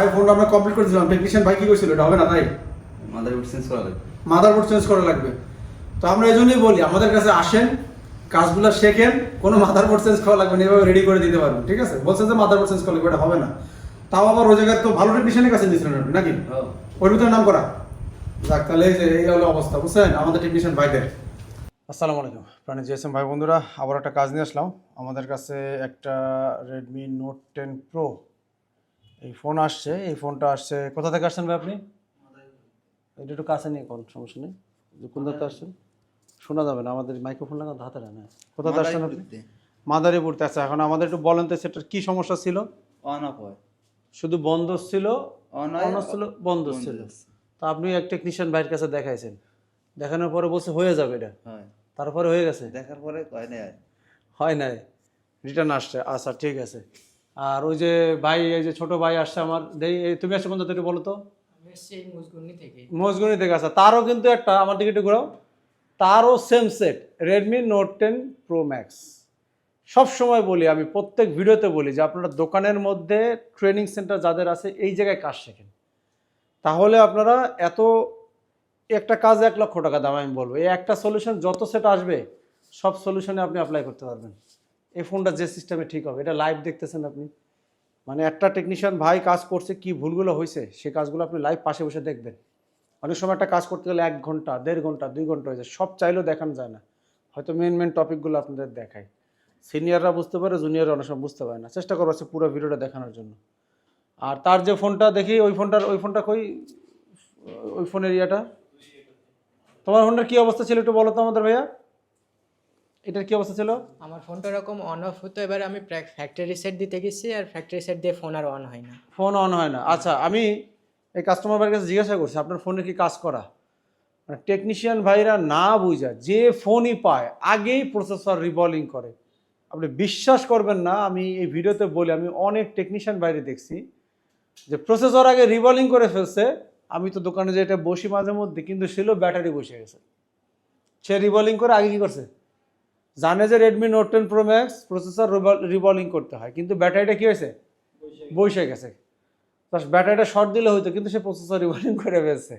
ভাই ফোনটা আমরা কমপ্লিট করে দিলাম, টেকনিশিয়ান ভাই কি কইছিল এটা হবে না তাই? মাদারবোর্ড চেঞ্জ করা লাগবে। মাদারবোর্ড চেঞ্জ করা লাগবে। তো আমরা এজন্যই বলি আমাদের কাছে আসেন, কাজগুলো শেখেন, কোনো মাদারবোর্ড চেঞ্জ করা লাগবে না, এভাবে রেডি করে দিতে পারবেন। ঠিক আছে, বলছে যে মাদারবোর্ড চেঞ্জ করা লাগবে, এটা হবে না। তাও আবার ওই জায়গায় তো ভালো টেকনিশিয়ানের কাছে দিয়েছিলেন আপনি নাকি? ওর ভিতরে নাম করা। যাক, তাহলে এই যে এই হলো অবস্থা, বুঝছেন আমাদের টেকনিশিয়ান ভাইদের। আসসালামু আলাইকুম প্রাণী জিএসএম ভাই বন্ধুরা, আবার একটা কাজ নিয়ে আসলাম। আমাদের কাছে একটা রেডমি নোট 10 প্রো এই ফোন আসছে। এই ফোনটা আসছে কোথা থেকে আসছেন ভাই আপনি? এটা একটু কাছে নিয়ে কোন সমস্যা নেই। কোন দাঁতে আসছেন শোনা যাবে না, আমাদের মাইক্রোফোন লাগা হাতে না। কোথা থেকে আসছেন আপনি? মাদারীপুরতে। আচ্ছা, এখন আমাদের একটু বলেন তো সেটার কি সমস্যা ছিল? অন অফ হয়, শুধু বন্ধ ছিল, অন অন ছিল, বন্ধ ছিল। তো আপনি এক টেকনিশিয়ান ভাইয়ের কাছে দেখাইছেন, দেখানোর পরে বলছে হয়ে যাবে এটা, হয়। তারপরে হয়ে গেছে? দেখার পরে হয় না, হয় নাই, রিটার্ন আসছে। আচ্ছা ঠিক আছে। আর ওই যে ভাই, এই যে ছোট ভাই আসছে আমার, তুমি আসছো কোন থেকে বলো তো? মজগুনি থেকে। আচ্ছা, তারও কিন্তু একটা, আমার দিকে একটু ঘোরাও, তারও same set Redmi note 10 pro max. সব সময় বলি আমি, প্রত্যেক ভিডিওতে বলি যে আপনারা দোকানের মধ্যে ট্রেনিং সেন্টার যাদের আছে এই জায়গায় কাজ শেখেন, তাহলে আপনারা এত একটা কাজ 1,00,000 টাকা দাম। আমি বলবো এই একটা সলিউশন যত সেট আসবে সব সলিউশনে আপনি অ্যাপ্লাই করতে পারবেন। এই ফোনটা যে সিস্টেমে ঠিক হবে, এটা লাইভ দেখতেছেন আপনি, মানে একটা টেকনিশিয়ান ভাই কাজ করছে, কি ভুলগুলো হয়েছে সেই কাজগুলো আপনি লাইভ পাশে বসে দেখবেন। অনেক সময় একটা কাজ করতে গেলে 1 ঘন্টা, 1.5 ঘন্টা, 2 ঘন্টা হয়ে যায়, সব চাইলেও দেখানো যায় না। হয়তো মেন টপিকগুলো আপনাদের দেখায়, সিনিয়ররা বুঝতে পারে, জুনিয়ররা অনেক সময় বুঝতে পারে না। চেষ্টা করবো পুরো ভিডিওটা দেখানোর জন্য। আর তার যে ফোনটা দেখি, ওই ফোনটা কই, ওই ফোনের ইয়াটা, তোমার ফোনটার কি অবস্থা ছিল একটু বলো তো আমাদের ভাইয়া, এটার কি অবস্থা ছিল? আমার ফোনটা এরকম অন অফ হতো, এবার আমি ফ্যাক্টরি রিসেট দিতে গেছি, আর ফ্যাক্টরি রিসেট দিয়ে ফোন আর অন হয় না। ফোন অন হয় না? আচ্ছা, আমি এই কাস্টমার ভাইয়ের কাছে জিজ্ঞাসা করছি আপনার ফোনে কি কাজ করা, টেকনিশিয়ান ভাইরা না বুঝা যে ফোনই পায় আগেই প্রসেসর রিবলিং করে। আপনি বিশ্বাস করবেন না, আমি এই ভিডিওতে বলি, আমি অনেক টেকনিশিয়ান বাইরে দেখছি যে প্রসেসর আগে রিবলিং করে ফেলছে। আমি তো দোকানে যে এটা বসি মাঝে মধ্যে, কিন্তু ছিল ব্যাটারি বসে গেছে। সে রিবলিং করে আগে কি করছে, জানে যে Redmi note 10 pro max processor reballing করতে হয়, কিন্তু ব্যাটারিটা কি হয়েছে, বসে গেছে। ব্যাটারিটা শর্ট দিলে হয়তো, কিন্তু সে প্রসেসর রিবলিং করে ফেলছে।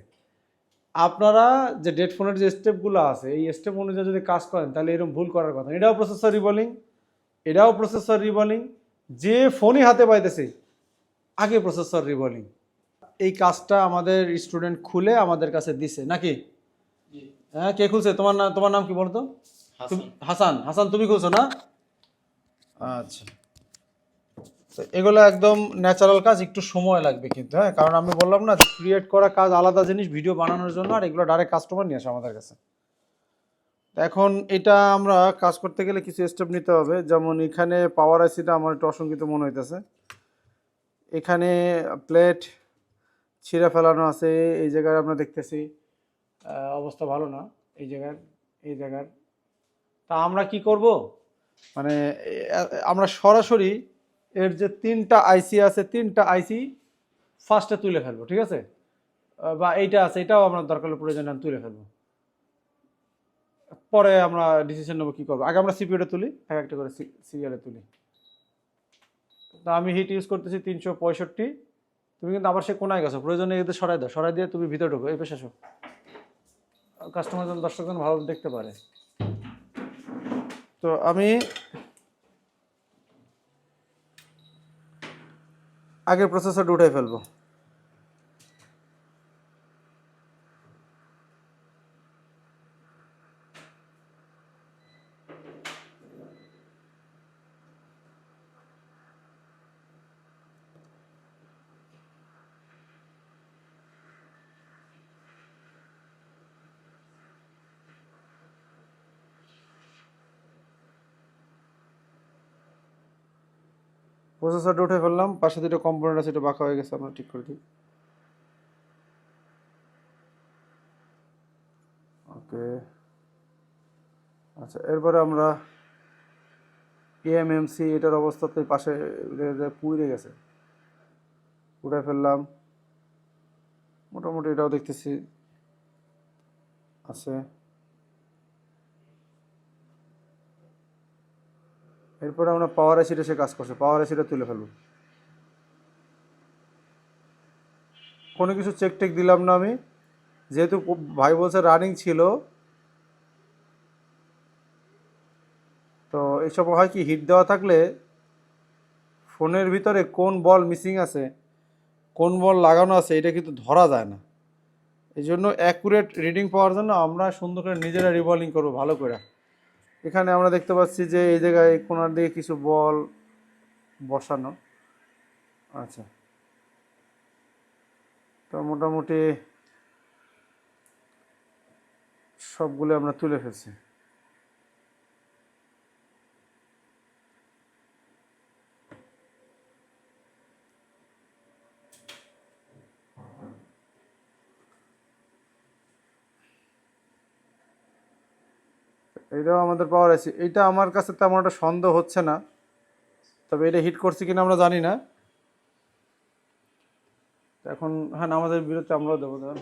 আপনারা যে ডেড ফোনের যে স্টেপগুলো আছে, এই স্টেপ অনুযায়ী যদি কাজ করেন তাহলে এরকম ভুল করার কথা। এটাও প্রসেসর রিবলিং, এটাও প্রসেসর রিবলিং, যে ফোনই হাতে পাইতেছে আগে প্রসেসর রিবলিং। এই কাজটা আমাদের স্টুডেন্ট খুলে আমাদের কাছে দিছে নাকি? হ্যাঁ, কে খুলছে? তোমার নাম কি বলতো? হাসান। হাসান তুমি খুলছো না? আচ্ছা, তো এগুলো একদম ন্যাচারাল কাজ, একটু সময় লাগবে কিন্তু, হ্যাঁ, কারণ আমি বললাম না, ক্রিয়েট করা কাজ আলাদা জিনিস ভিডিও বানানোর জন্য, আর এগুলো ডাইরেক্ট কাস্টমার নিয়ে আসে আমাদের কাছে। এখন এটা আমরা কাজ করতে গেলে কিছু স্টেপ নিতে হবে, যেমন এখানে পাওয়ার আইসিটা আমার একটু অসংকিত মনে হইতেছে। এখানে প্লেট ছিঁড়ে ফেলানো আছে, এই জায়গায় আমরা দেখতেছি অবস্থা ভালো না, এই জায়গার। তা আমরা কি করব, মানে আমরা সরাসরি এর যে 3টা আইসি আছে, 3টা আইসি ফার্স্টে তুলে ফেলবো, ঠিক আছে? বা এইটা আছে, এটাও আমরা দরকার প্রয়োজন আমি তুলে ফেলবো, পরে আমরা ডিসিশন নেবো কী করবো। আগে আমরা সিপিইউটা তুলি, এক একটা করে সিরিয়ালে তুলি। তা আমি হিট ইউজ করতেছি 365। তুমি কিন্তু আবার সে কোনায় গেছো, প্রয়োজনে এদের সরাই দাও, সরাই দিয়ে তুমি ভিতরে ঢোকো, এই পেশে আসো, কাস্টমার যেন, দর্শকজন ভালো দেখতে পারে। তো আমি আগে প্রসেসরটা উঠাই ফেলবো। প্রসেসরটা উঠে ফেললাম, পাশে দুটো কম্পোনেন্ট আছে, এটা বাঁকা হয়ে গেছে, আমরা ঠিক করে দিই। ওকে, আচ্ছা, এরপরে আমরা এএমএমসি, এটার অবস্থাতে পাশে পুড়ে গেছে, উঠে ফেললাম। মোটামুটি এটাও দেখতেছি আছে। এরপরে আমরা পাওয়ার এসিড এসে কাজ করছে, পাওয়ার এসিডটা তুলে ফেলবো। ফোনে কিছু চেক টেক দিলাম না আমি, যেহেতু ভাই বলছে রানিং ছিল। তো এইসব হয় কি, হিট দেওয়া থাকলে ফোনের ভিতরে কোন বল মিসিং আছে, কোন বল লাগানো আছে, এটা কিন্তু ধরা যায় না। এই জন্য অ্যাকুরেট রিডিং পাওয়ার জন্য আমরা সুন্দর করে নিজেরা রিভলভিং করবো ভালো করে। এখানে আমরা দেখতে পাচ্ছি যে এই জায়গায় কোনার দিকে কিছু বল বসানো। আচ্ছা, তো মোটামুটি সবগুলো আমরা তুলে ফেলছি। এটাও আমাদের পাওয়ার আছে। এটা আমার কাছে তেমন একটা সন্দেহ হচ্ছে না, তবে এটা হিট করছে কিনা আমরা জানি না। তো এখন হ্যাঁ, আমাদের বিরুদ্ধে আমরাও দেবো ধরেন।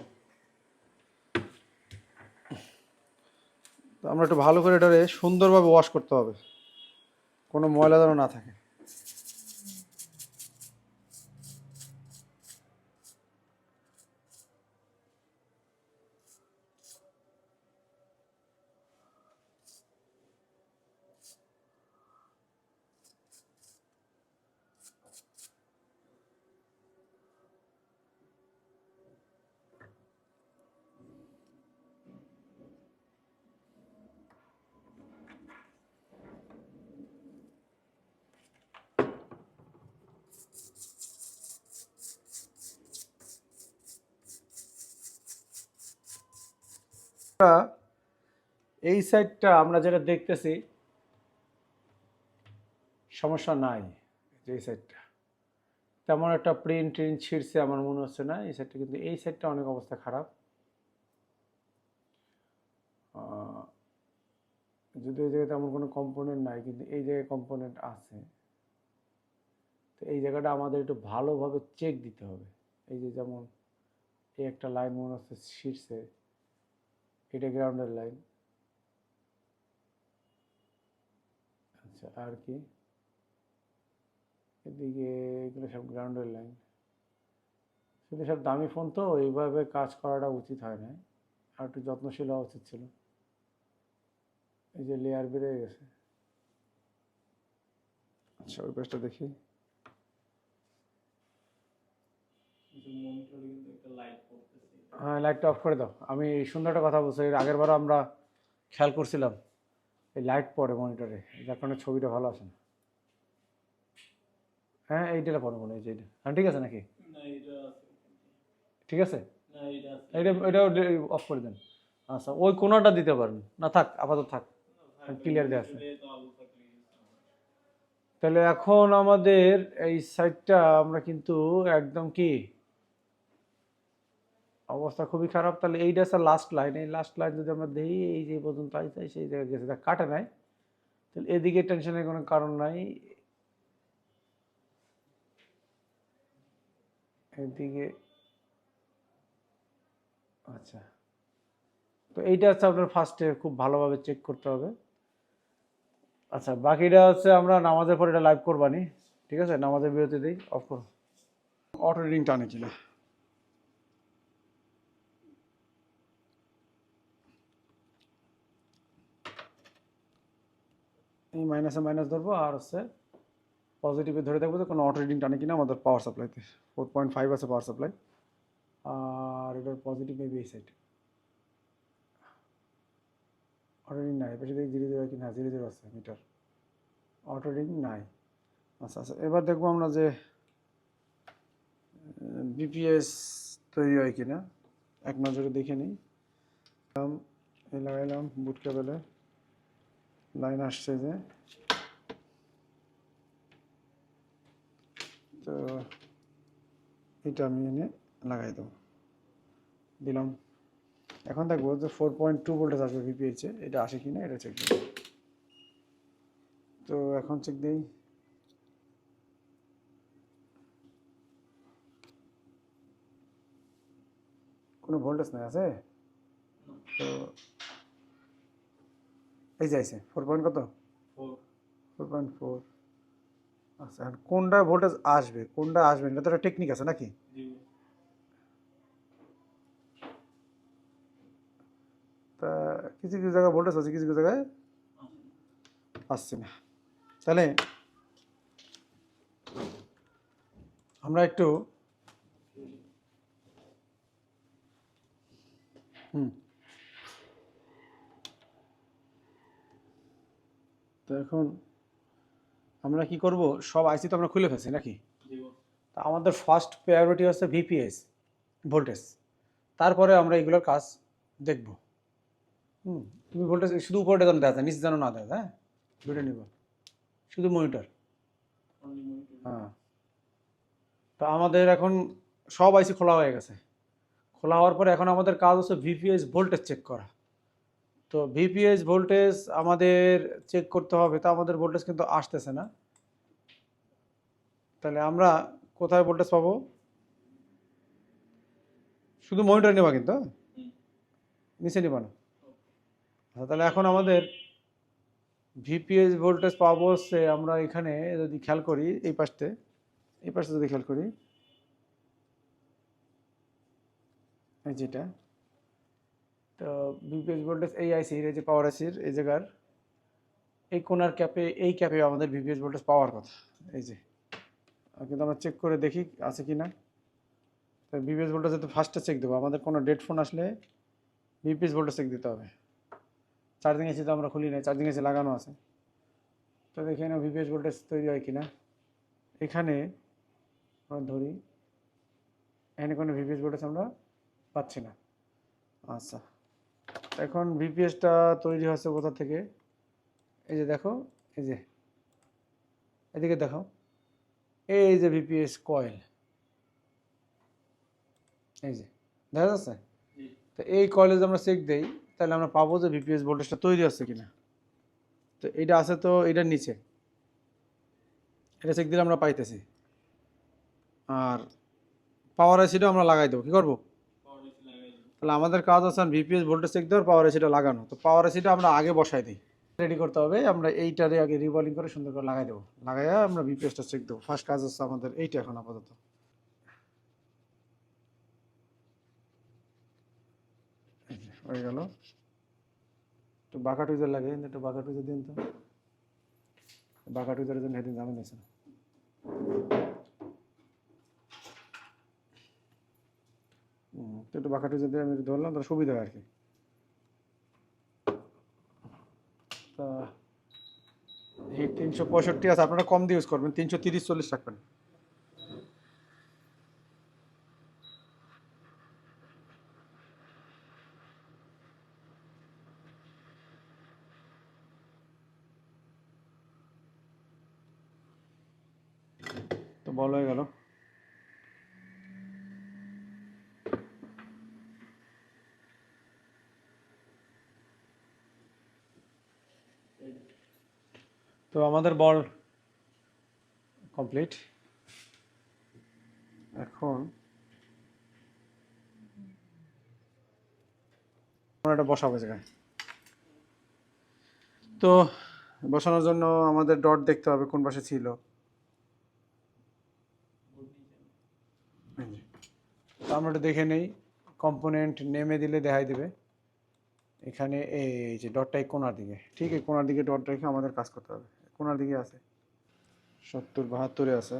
তো আমরা একটু ভালো করে এটারে সুন্দরভাবে ওয়াশ করতে হবে, কোনো ময়লা যেন না থাকে। এই সাইডটা আমরা যেটা দেখতেছি সমস্যা নাই। যে এই সাইডটা তেমন একটা প্রিন্ট ট্রিন্ট ছিঁড়ছে আমার মনে হচ্ছে না এই সাইডটা, কিন্তু এই সাইডটা অনেক অবস্থা খারাপ। যদি এই জায়গায় তেমন কোনো কম্পোনেন্ট নাই, কিন্তু এই জায়গায় কম্পোনেন্ট আছে। তো এই জায়গাটা আমাদের একটু ভালোভাবে চেক দিতে হবে। এই যে যেমন এই একটা লাইন মনে হচ্ছে ছিঁড়ছে, এটা গ্রাউন্ডের লাইন। আচ্ছা, আর কি এদিকে এগুলো সব গ্রাউন্ডের লাইন। শুধু সব দামি ফোন তো এইভাবে কাজ করাটা উচিত হয় না, আর একটু যত্নশীল হওয়া উচিত ছিল। এই যে লেয়ার বেড়ে গেছে। আচ্ছা, ওই পাশটা দেখি। হ্যাঁ, লাইটটা অফ করে দাও। আমি এই সুন্দর একটা কথা বলছি, এর আগের বারও আমরা খেয়াল করছিলাম এই লাইট পড়ে মনিটরে, যার কারণে ছবিটা ভালো আসে না। হ্যাঁ, এইটা পড়ে মনে হয় যে এটা। হ্যাঁ, ঠিক আছে নাকি? ঠিক আছে, এটাও অফ করে দেন। আচ্ছা, ওই কোনাটা দিতে পারেন না, থাক আপাতত থাক, ক্লিয়ার দেওয়া আছে। তাহলে এখন আমাদের এই সাইডটা আমরা কিন্তু একদম কি অবস্থা খুবই খারাপ। তাহলে এইটা হচ্ছে লাস্ট লাইন। এই লাস্ট লাইন যদি আমরা দিই এই যে পর্যন্ত আইসাই সেই জায়গায় গেছে, তা কাটে নাই। তাহলে এদিকে টেনশনের কোনো কারণ নাই। এদিকে আচ্ছা, তো এইটা হচ্ছে আপনার ফার্স্টে খুব ভালোভাবে চেক করতে হবে। আচ্ছা, বাকিটা হচ্ছে আমরা নামাজের পর এটা লাইভ করবানি। ঠিক আছে, নামাজের বিরতি দিই, অফ করো। অটো রিডিং টানে কিনা এই মাইনাসে মাইনাস ধরবো, আর হচ্ছে পজিটিভে ধরে থাকবো যে কোনো অটো রিডিং টানে কিনা আমাদের পাওয়ার সাপ্লাইতে। 4.5 আছে পাওয়ার সাপ্লাই, আর এটার পজিটিভ মেবি এই সাইড। অটো রিডিং নাই, এপাশে দেখি 0 0 কিনা, 0 0 আছে মিটার, অটো রিডিং নাই। আচ্ছা আচ্ছা, এবার দেখবো আমরা যে বিপিএস তৈরি হয় কিনা, এক নজরে দেখে নিই। এই লাগাইলাম বুট কেবলে, লাইন আসছে যে, তো এটা আমি এনে লাগাই দেবো, দিলাম। এখন দেখবো যে 4.2 ভোল্টেজ আসবে ভিপিএইচে, এটা আসে কিনা এটা চেক দেবো। তো এখন চেক দিই, কোনো ভোল্টেজ নাই আছে। তো এই যে আছে 4 পয়েন্ট কত, 4.4। আচ্ছা, কোনটা ভোল্টেজ আসবে কোনটা আসবে না, এটা তো একটা টেকনিক আছে নাকি? কিছু কিছু জায়গায় ভোল্টেজ আছে, কিছু কিছু জায়গায় আসছে না। তাহলে আমরা একটু তো এখন আমরা কি করব, সব আইসি তো আমরা খুলে ফেলছি নাকি? তা আমাদের ফার্স্ট প্রায়োরিটি হচ্ছে ভিপিএস ভোল্টেজ, তারপরে আমরা এগুলোর কাজ দেখব। তুমি ভোল্টেজ শুধু উপরে যেন দেওয়া যায়, নিচে যেন না দেওয়া যায়, হ্যাঁ দুটো নিব, শুধু মনিটর। হ্যাঁ, তো আমাদের এখন সব আইসি খোলা হয়ে গেছে। খোলা হওয়ার পরে এখন আমাদের কাজ হচ্ছে ভিপিএস ভোল্টেজ চেক করা। তো ভিপিএস ভোল্টেজ আমাদের চেক করতে হবে, তো আমাদের ভোল্টেজ কিন্তু আসতেছে না। তাহলে আমরা কোথায় ভোল্টেজ পাবো? শুধু মনিটর নেবা কিন্তু, নিচে নেবা না। আচ্ছা, তাহলে এখন আমাদের ভিপিএস ভোল্টেজ পাবো হচ্ছে, আমরা এখানে যদি খেয়াল করি এই পাশে যদি খেয়াল করি, এই যেটা, তো ভিপিএস ভোল্টেজ এই আইসির, এই যে পাওয়ার আইসির এই জায়গার এই কোনার ক্যাপে, এই ক্যাপে আমাদের ভিপিএস ভোল্টেজ পাওয়ার কথা। এই যে কিন্তু আমরা চেক করে দেখি আছে কি না। তো ভিপিএস ভোল্টেজ তো ফার্স্টে চেক দেবো, আমাদের কোনো ডেড ফোন আসলে ভিপিএস ভোল্টেজ চেক দিতে হবে। চার্জিং এসি তো আমরা খুলি নাই, চার্জিং এসি লাগানো আছে। তো দেখে না ভিপিএস ভোল্টেজ তৈরি হয় কিনা। এখানে আমরা ধরি, এখানে কোনো ভিপিএস ভোল্টেজ আমরা পাচ্ছি না। আচ্ছা, এখন ভিপিএসটা তৈরি হচ্ছে কোথা থেকে? এই যে দেখো, এই যে এদিকে দেখো, এই যে ভিপিএস কয়েল, এই যে দেখা যাচ্ছে। তো এই কয়েলে যদি আমরা চেক দেই, তাহলে আমরা পাবো যে ভিপিএস ভোল্টেজটা তৈরি হচ্ছে কিনা। তো এইটা আছে, তো এটার নিচে এটা চেক দিলে আমরা পাইতেছি। আর পাওয়ার আইসিটাও আমরা লাগাই দেবো, কী করবো? তাহলে আমাদের কাজ আছে ভিপিএস ভোল্টেজ চেক দেওয়ার, পাওয়ার আইসিটা লাগানো। তো পাওয়ার আইসিটা আমরা আগে বসাই দিই, রেডি করতে হবে। আমরা এইটারে আগে রিবলিং করে সুন্দর করে লাগাই দেবো, লাগাইয়া আমরা ভিপিএসটা চেক দেবো। ফার্স্ট কাজ হচ্ছে আমাদের এইটা এখন আপাতত। হয়ে গেল। একটু বাঁকা টুইজার লাগে, একটু বাঁকা টুইজার দিন তো। বাঁকা টুইজারের জন্য হেদিন জামেন আছে। একটু বাঁকা টুইজার দিয়ে আমি ধরলাম, তাহলে সুবিধা হয় আর কি। তা এই 365 আছে, আপনারা কম দিয়ে ইউজ করবেন, 330-40 রাখবেন। তো বল হয়ে গেল। তো আমাদের বল কমপ্লিট। এখন আমরা এটা বসাবো জায়গায়। তো বসানোর জন্য আমাদের ডট দেখতে হবে কোন পাশে ছিল। তো আমরা এটা দেখে নেই, কম্পোনেন্ট নেমে দিলে দেখাই দেবে। এখানে এই যে ডটটা এই কোনার দিকে, ঠিক এই কোনার দিকে ডট রেখে আমাদের কাজ করতে হবে। কোনার দিকে আছে 70-72 আছে।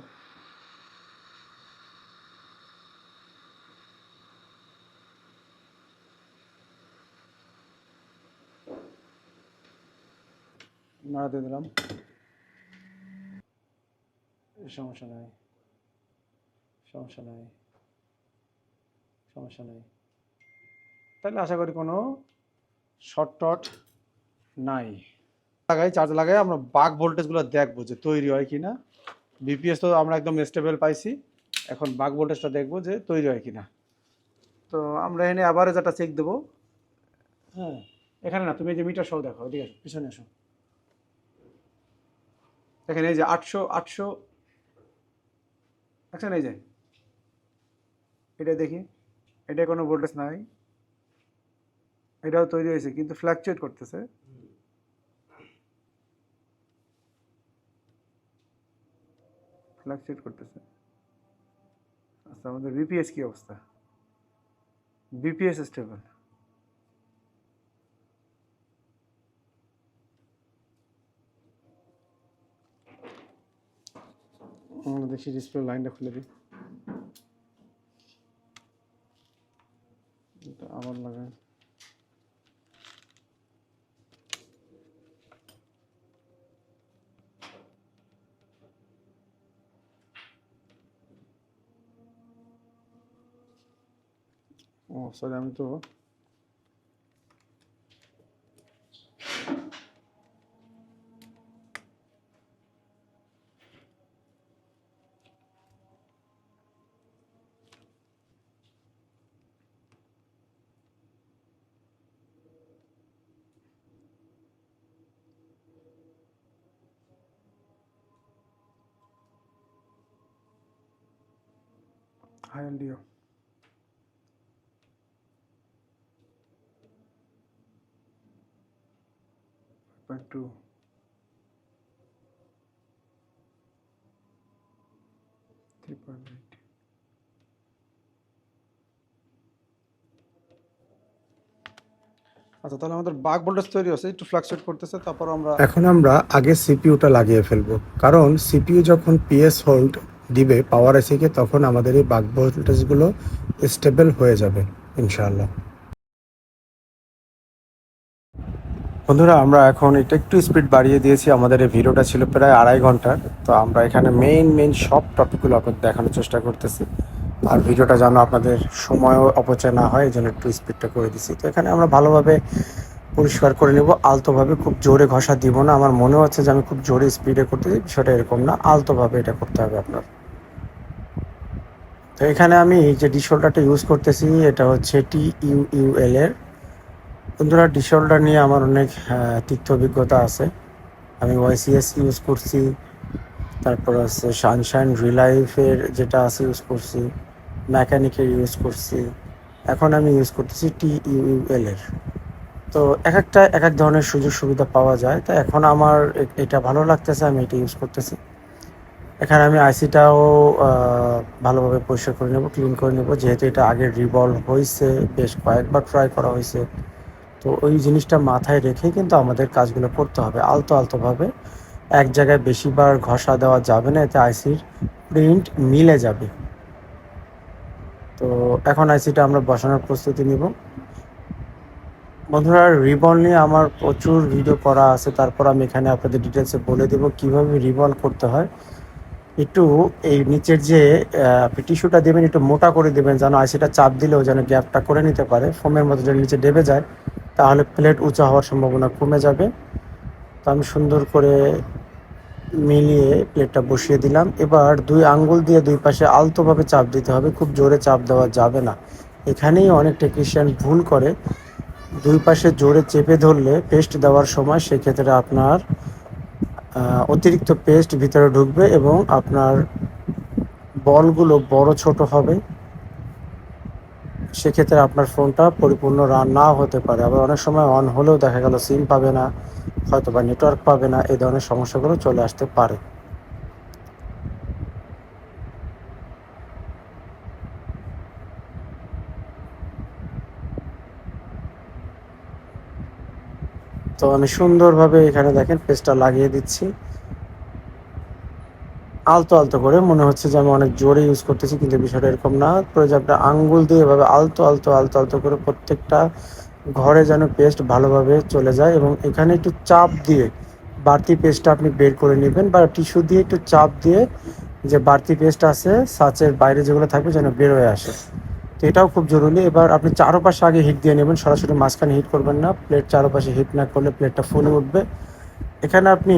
নাড়াতে দিলাম, সমস্যা নাই, সমস্যা নাই, সমস্যা নাই। তাহলে আশা করি কোনো শর্ট টট নাই। লাগাই, চার্জ লাগাই আমরা বাক ভোল্টেজগুলো দেখবো যে তৈরি হয় কিনা। বিপিএস তো আমরা একদম স্টেবল পাইছি, এখন বাক ভোল্টেজটা দেখবো যে তৈরি হয় কিনা। তো আমরা এখানে অ্যাভারেজ একটা চেক দেবো। হ্যাঁ, এখানে না, তুমি এই যে মিটার সহ দেখো, এদিকে আসো, পিছনে আসো। এখানে এই যে 800 দেখছেন, এই যে এটা দেখি, এটা কোনো ভোল্টেজ নাই, এটাও তৈরি হয়েছে কিন্তু ফ্ল্যাকচুয়েট করতেছে। ফ্ল্যাকচুয়েট করতেছে। আচ্ছা, আমাদের বিপিএস কি অবস্থা? BPS stable. দেখি ডিসপ্লে লাইনটা খুলে দিই, এটা আবার লাগাই। ও সরি, আমি তো হাই এলডিও 5.2 3.8। আচ্ছা, তাহলে আমাদের বাক ভোল্টেজ তৈরি হচ্ছে, একটু ফ্লাকচুয়েট করতেছে, তারপর আমরা এখন আমরা আগে সিপিইউটা লাগিয়ে ফেলবো, কারণ সিপিইউ যখন পিএস হোল্ড দিবে পাওয়ার এসিকে তখন আমাদের এই বাক ভোল্টেজগুলো স্টেবল হয়ে যাবে ইনশাআল্লাহ। বন্ধুরা, আমরা এখন এটা একটু স্পিড বাড়িয়ে দিয়েছি, আমাদের এই ভিডিওটা ছিল প্রায় 2.5 ঘন্টার। তো আমরা এখানে মেইন সব টপিকগুলো আপনাদের দেখানোর চেষ্টা করতেছি, আর ভিডিওটা যেন আপনাদের সময়ও অপচয় না হয় এই জন্য একটু স্পিডটা করে দিছি। তো এখানে আমরা ভালোভাবে পরিষ্কার করে নেব, আলতোভাবে, খুব জোরে ঘষা দিব না। আমার মনে হচ্ছে যে আমি খুব জোরে স্পিডে করতেছি, বিষয়টা এরকম না, আলতোভাবে এটা করতে হবে আপনার। তো এখানে আমি যে ডিশোল্ডারটা ইউজ করতেছি এটা হচ্ছে TUUL এর। বন্ধুরা, ডিশোল্ডার নিয়ে আমার অনেক তিক্ত অভিজ্ঞতা আছে। আমি YCS ইউজ করছি, তারপর আছে সানশাইন রিলাইফের যেটা আছে ইউজ করছি, মেকানিকের ইউজ করছি, এখন আমি ইউজ করতেছি TUUL এর। তো এক একটা এক এক ধরনের সুযোগ সুবিধা পাওয়া যায়, তো এখন আমার এটা ভালো লাগতেছে, আমি এটা ইউজ করতেছি। এখানে আমি আইসিটাও ভালোভাবে পরিষ্কার করে নেব, ক্লিন করে নেব, যেহেতু এটা আগে রিভলভ হয়েছে, বেশ কয়েকবার ট্রাই করা হয়েছে। তো ওই জিনিসটা মাথায় রেখে কিন্তু আমাদের কাজগুলো করতে হবে আলতোভাবে। এক জায়গায় বেশিবার ঘষা দেওয়া যাবে না, এতে আইসির প্রিন্ট মিলে যাবে। তো এখন আইসিটা আমরা বসানোর প্রস্তুতি নিব। বন্ধুরা, রিবল নিয়ে আমার প্রচুর ভিডিও করা আছে, তারপর আমি এখানে আপনাদের ডিটেলসে বলে দেবো কীভাবে রিবল করতে হয়। একটু এই নিচের যে আপনি টিস্যুটা দেবেন একটু মোটা করে দেবেন, যেন আইসিটা চাপ দিলেও যেন গ্যাপটা করে নিতে পারে, ফোমের মতো যেন নিচে ডেবে যায়, তাহলে প্লেট উঁচা হওয়ার সম্ভাবনা কমে যাবে। তো আমি সুন্দর করে মিলিয়ে প্লেটটা বসিয়ে দিলাম। এবার 2 আঙ্গুল দিয়ে 2 পাশে আলতোভাবে চাপ দিতে হবে, খুব জোরে চাপ দেওয়া যাবে না। এখানেই অনেক টেকনিশিয়ান ভুল করে, 2 পাশে জোরে চেপে ধরলে পেস্ট দেওয়ার সময় সেক্ষেত্রে আপনার অতিরিক্ত পেস্ট ভিতরে ঢুকবে এবং আপনার বলগুলো বড় ছোট হবে, সেক্ষেত্রে আপনার ফোনটা পরিপূর্ণ রান নাও হতে পারে। আবার অনেক সময় অন হলেও দেখা গেল সিম পাবে না, হয়তো বা নেটওয়ার্ক পাবে না, এই ধরনের সমস্যাগুলো চলে আসতে পারে। তো আমি সুন্দরভাবে এখানে দেখেন পেস্টটা লাগিয়ে দিচ্ছি আলতো করে। মনে হচ্ছে যে আমি অনেক জোরে ইউজ করতেছি, কিন্তু বিষয়টা এরকম না। প্রয়োজন আপনার আঙ্গুল দিয়ে এভাবে আলতো করে প্রত্যেকটা ঘরে যেন পেস্ট ভালোভাবে চলে যায়, এবং এখানে একটু চাপ দিয়ে বাড়তি পেস্টটা আপনি বের করে নেবেন, বা টিস্যু দিয়ে একটু চাপ দিয়ে যে বাড়তি পেস্ট আছে সাচের বাইরে যেগুলো থাকবে যেন বের হয়ে আসে। তো এটাও খুব জরুরি। এবার আপনি চারপাশে আগে হিট দিয়ে নেবেন, সরাসরি মাঝখানে হিট করবেন না, প্লেট চারপাশে হিট না করলে প্লেটটা ফুলে উঠবে। এখানে আপনি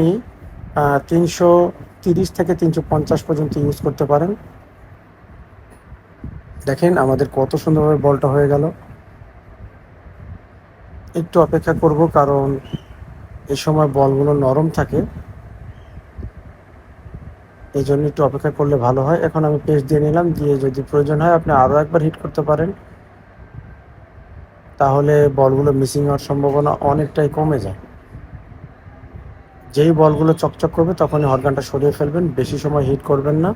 330 থেকে 350 পর্যন্ত ইউজ করতে পারেন। দেখেন আমাদের কত সুন্দরভাবে বলটা হয়ে গেল। একটু অপেক্ষা করব, কারণ এই সময় বলগুলো নরম থাকে, এই জন্য একটু অপেক্ষা করলে ভালো হয়। এখন আমি পেস্ট দিয়ে নিলাম, দিয়ে যদি প্রয়োজন হয় আপনি আরও একবার হিট করতে পারেন, তাহলে বলগুলো মিসিং হওয়ার সম্ভাবনা অনেকটাই কমে যায়। যেই বলগুলো চকচক করবে তখনই হটগানটা সরিয়ে ফেলবেন, বেশি সময় হিট করবেন না,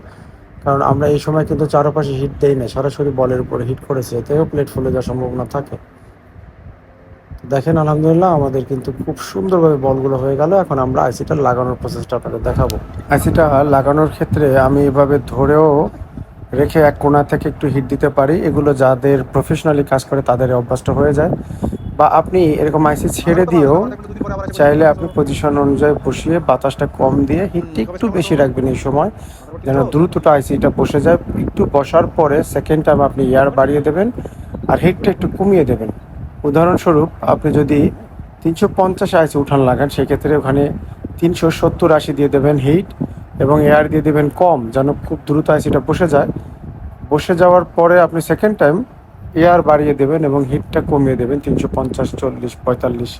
কারণ আমরা এই সময় কিন্তু চারপাশে হিট দেই না, সরাসরি বলের উপরে হিট করেছি, এতেও প্লেট ফুলে যাওয়ার সম্ভাবনা থাকে। দেখেন আলহামদুলিল্লাহ আমাদের কিন্তু খুব সুন্দরভাবে বলগুলো হয়ে গেল। এখন আমরা আইসিটা লাগানোর প্রসেসটা আপনাদের দেখাবো। আইসিটা লাগানোর ক্ষেত্রে আমি এভাবে ধরেও রেখে এক কোণা থেকে একটু হিট দিতে পারি। এগুলো যাদের প্রফেশনালি কাজ করে তাদের অভ্যাসটা হয়ে যায়। বা আপনি এরকম আইসি ছেড়ে দিয়েও চাইলে আপনি পজিশন অনুযায়ী বসিয়ে বাতাসটা কম দিয়ে হিটটা একটু বেশি রাখবেন এই সময়, যেন দ্রুতটা আইসিটা বসে যায়। একটু বসার পরে সেকেন্ড টাইম আপনি এয়ার বাড়িয়ে দেবেন আর হিটটা একটু কমিয়ে দেবেন। উদাহরণস্বরূপ আপনি যদি 350 আইসি উঠান লাগান, সেক্ষেত্রে ওখানে 370-80 দিয়ে দেবেন হিট এবং এয়ার দিয়ে দেবেন কম, যেন খুব দ্রুত আইসিটা বসে যায়। বসে যাওয়ার পরে আপনি সেকেন্ড টাইম এয়ার বাড়িয়ে দেবেন এবং হিটটা কমিয়ে দেবেন 350, 40, 45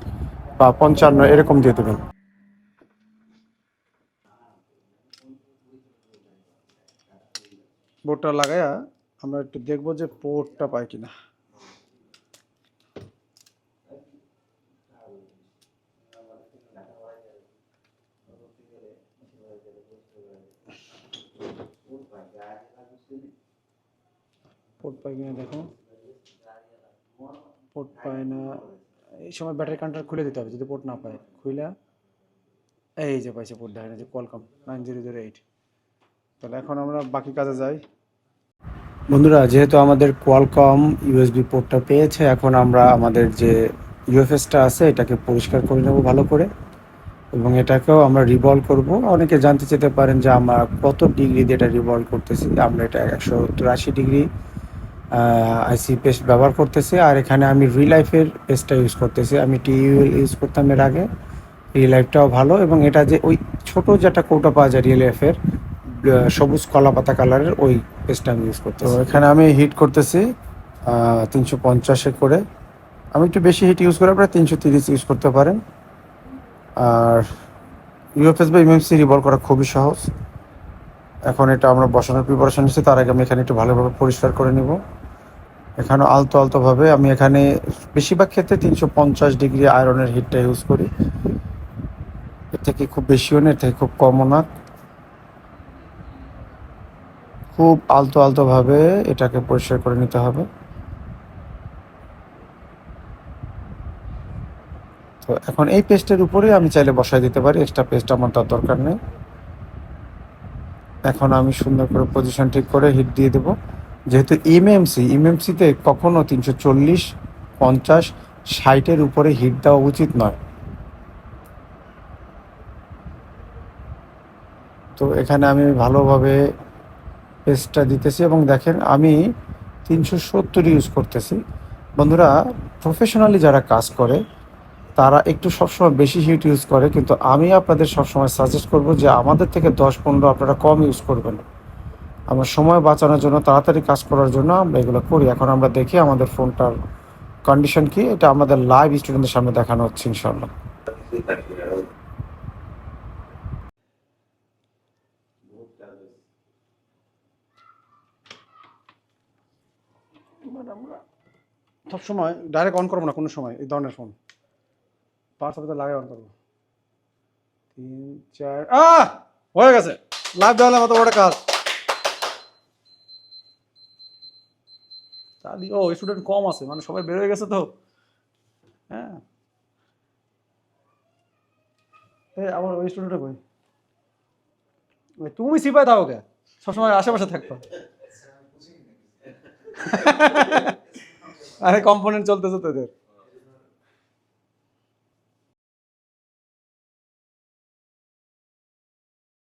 বা 55 এরকম দিয়ে দেবেন। বোর্ডটা লাগাইয়া আমরা একটু দেখবো যে পোর্টটা পাই কিনা। পোর্ট পাই কিনা দেখো, পোর্ট পাই না। এই সময় ব্যাটারি কাউন্টার খুলে দিতে হবে যদি পোর্ট না পায়। খুলে এই যে পাইছে পোর্ট, দেখেন যে কোয়ালকম 9008। তাহলে এখন আমরা বাকি কাজে যাই। বন্ধুরা, যেহেতু আমাদের কোয়ালকম ইউএসবি পোর্টটা পেয়েছে, এখন আমরা আমাদের যে ইউএফএসটা আছে এটাকে পরিষ্কার করে নেব ভালো করে এবং এটাকেও আমরা রিভলভ করব। অনেকে জানতে চেতে পারেন যে আমরা কত ডিগ্রি দিয়ে এটা রিভলভ করতেছি। আমরা এটা 180 ডিগ্রি আইসি পেস্ট ব্যবহার করতেছি। আর এখানে আমি রিলাইফের পেস্টটা ইউজ করতেছি। আমি টিইউএল ইউজ করতাম এর আগে। রিলাইফটাও ভালো এবং এটা যে ওই ছোটো যেটা কৌটা পাওয়া যায় রিলাইফের সবুজ কলা পাতা কালারের, ওই পেস্টটা আমি ইউজ করতেছি। তো এখানে আমি হিট করতেছি 350-এ করে। আমি একটু বেশি হিট ইউজ করে, আপনারা 330 ইউজ করতে পারেন। আর ইউএফএস বা এমএমসি রিভলভ করা খুবই সহজ। এখন এটা আমরা বসানোর প্রিপারেশন নিচ্ছি, তার আগে আমি এখানে একটু ভালোভাবে পরিষ্কার করে নিব। এখানে আলতো আলতোভাবে আমি এখানে বেশিরভাগ ক্ষেত্রে 350 ডিগ্রি আয়রনের হিটটা ইউজ করি। এর থেকে খুব বেশিও না, এর থেকে খুব কমও না। খুব আলতো আলতোভাবে এটাকে পরিষ্কার করে নিতে হবে। তো এখন এই পেস্টের উপরে আমি চাইলে বসাই দিতে পারি, এক্সট্রা পেস্ট আমার তার দরকার নেই। এখন আমি সুন্দর করে পজিশন ঠিক করে হিট দিয়ে দেবো। যেহেতু এমএমসিতে কখনো 340, 50, 60-এর উপরে হিট দেওয়া উচিত নয়। তো এখানে আমি ভালোভাবে পেস্টটা দিতেছি এবং দেখেন আমি 370 ইউজ করতেছি। বন্ধুরা, প্রফেশনালি যারা কাজ করে তারা একটু সবসময় বেশি হিট ইউজ করে, কিন্তু আমি আপনাদের সবসময় সাজেস্ট করব যে আমাদের থেকে 10-15 আপনারা কম ইউজ করবেন। আমরা সময় বাঁচানোর জন্য, তাড়াতাড়ি কাজ করার জন্য আমরা এগুলো করি। এখন আমরা দেখি আমাদের ফোনটার কন্ডিশন কি, এটা আমাদের লাইভ স্টুডেন্টদের সামনে দেখানো হচ্ছে ইনশাল্লাহ। আমরা সবসময় ডাইরেক্ট অন করবো না কোনো সময় এই ধরনের ফোন। পাওয়ার সাপ্লাই লাগাই অন করবো। 3, 4 হয়ে গেছে। লাইভ দেওয়ালে মতো বড় কাজ। তাহলে স্টুডেন্ট কম আছে, মানে সবাই বের হয়ে গেছে তো। হ্যাঁ, আমার ওই স্টুডেন্টটা কই? তুমি সিপাই থাকো কে? সবসময় আশেপাশে থাকতো। আরে কম্পোনেন্ট চলতেছে তো এদের।